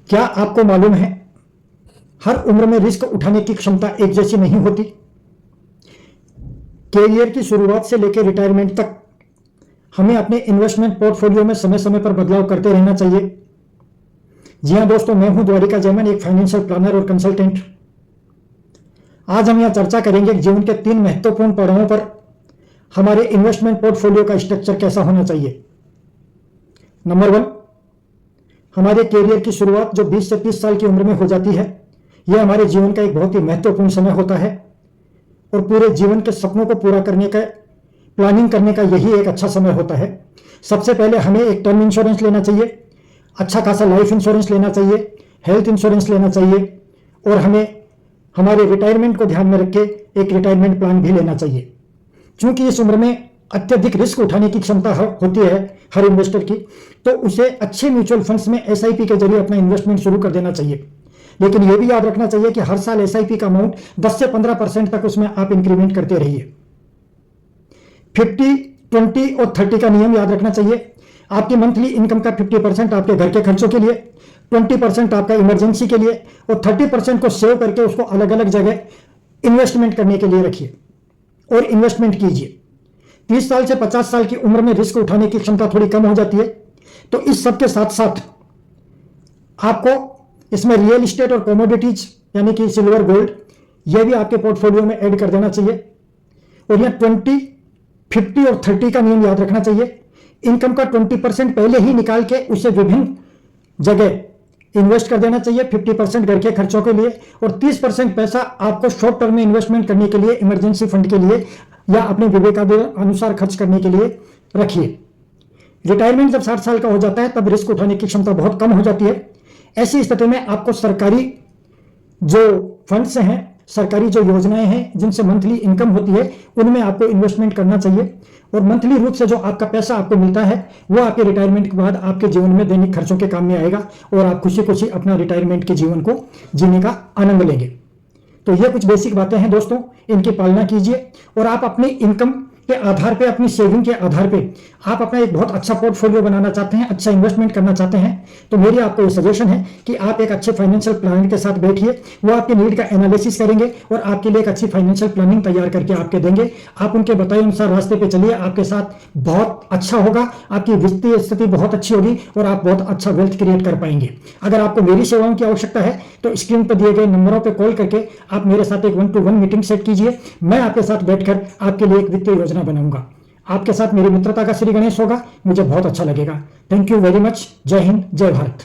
क्या आपको मालूम है हर उम्र में रिस्क उठाने की क्षमता एक जैसी नहीं होती। कैरियर की शुरुआत से लेकर रिटायरमेंट तक हमें अपने इन्वेस्टमेंट पोर्टफोलियो में समय समय पर बदलाव करते रहना चाहिए। जी हां दोस्तों, मैं हूं द्वारिका जयमन, एक फाइनेंशियल प्लानर और कंसल्टेंट। आज हम यहां चर्चा करेंगे जीवन के 3 महत्वपूर्ण पड़ावों पर हमारे इन्वेस्टमेंट पोर्टफोलियो का स्ट्रक्चर कैसा होना चाहिए। नंबर 1, हमारे कैरियर की शुरुआत जो 20 से 30 साल की उम्र में हो जाती है, यह हमारे जीवन का एक बहुत ही महत्वपूर्ण समय होता है और पूरे जीवन के सपनों को पूरा करने का प्लानिंग करने का यही एक अच्छा समय होता है। सबसे पहले हमें एक टर्म इंश्योरेंस लेना चाहिए, अच्छा खासा लाइफ इंश्योरेंस लेना चाहिए, हेल्थ इंश्योरेंस लेना चाहिए और हमें हमारे रिटायरमेंट को ध्यान में रख के एक रिटायरमेंट प्लान भी लेना चाहिए। क्योंकि इस उम्र में अत्यधिक रिस्क उठाने की क्षमता होती है हर इन्वेस्टर की, तो उसे अच्छे म्यूचुअल फंड्स में एसआईपी के जरिए अपना इन्वेस्टमेंट शुरू कर देना चाहिए। लेकिन यह भी याद रखना चाहिए कि हर साल एसआईपी का अमाउंट 10 से 15% तक उसमें आप इंक्रीमेंट करते रहिए। 50, 20 और 30 का नियम याद रखना चाहिए। आपकी मंथली इनकम का 50% आपके घर के खर्चों के लिए, 20% आपका इमरजेंसी के लिए और 30% को सेव करके उसको अलग अलग जगह इन्वेस्टमेंट करने के लिए रखिए और इन्वेस्टमेंट कीजिए। 30 साल से 50 साल की उम्र में रिस्क उठाने की क्षमता थोड़ी कम हो जाती है, तो इस सब के साथ साथ आपको इसमें रियल इस्टेट और कमोडिटीज यानी कि सिल्वर, गोल्ड, यह भी आपके पोर्टफोलियो में ऐड कर देना चाहिए। और यह 20, 50 और 30 का नियम याद रखना चाहिए। इनकम का 20% पहले ही निकाल के उसे विभिन्न जगह इन्वेस्ट कर देना चाहिए। 50% घर के खर्चों के लिए और 30% पैसा आपको शॉर्ट टर्म में इन्वेस्टमेंट करने के लिए, इमरजेंसी फंड के लिए या अपने विवेकानुसार खर्च करने के लिए रखिए। रिटायरमेंट जब 60 साल का हो जाता है तब रिस्क उठाने की क्षमता बहुत कम हो जाती है। ऐसी स्थिति में आपको सरकारी जो फंड्स हैं, सरकारी जो योजनाएं हैं जिनसे मंथली इनकम होती है, उनमें आपको इन्वेस्टमेंट करना चाहिए और मंथली रूप से जो आपका पैसा आपको मिलता है वो आपके रिटायरमेंट के बाद आपके जीवन में दैनिक खर्चों के काम में आएगा और आप खुशी खुशी अपना रिटायरमेंट के जीवन को जीने का आनंद लेंगे। तो ये कुछ बेसिक बातें हैं दोस्तों, इनकी पालना कीजिए और आप अपनी इनकम के आधार पे, अपनी सेविंग के आधार पे आप अपना एक बहुत अच्छा पोर्टफोलियो बनाना चाहते हैं, अच्छा इन्वेस्टमेंट करना चाहते हैं, तो मेरी आपको ये सजेशन है कि आप एक अच्छे फाइनेंशियल प्लानर के साथ बैठिए। वो आपके नीड का एनालिसिस करेंगे और आपके लिए एक अच्छी फाइनेंशियल प्लानिंग तैयार करके आपके देंगे। आप उनके बताए अनुसार रास्ते पे चलिए, आपके साथ बहुत अच्छा होगा, आपकी वित्तीय स्थिति बहुत अच्छी होगी और आप बहुत अच्छा वेल्थ क्रिएट कर पाएंगे। अगर आपको मेरी सेवाओं की आवश्यकता है तो स्क्रीन पर दिए गए नंबरों पर कॉल करके आप मेरे साथ एक 1-to-1 मीटिंग सेट कीजिए। मैं आपके साथ बैठकर आपके लिए एक वित्तीय योजना बनाऊंगा। आपके साथ मेरी मित्रता का श्री गणेश होगा, मुझे बहुत अच्छा लगेगा। Thank you very much. जय हिंद, जय भारत।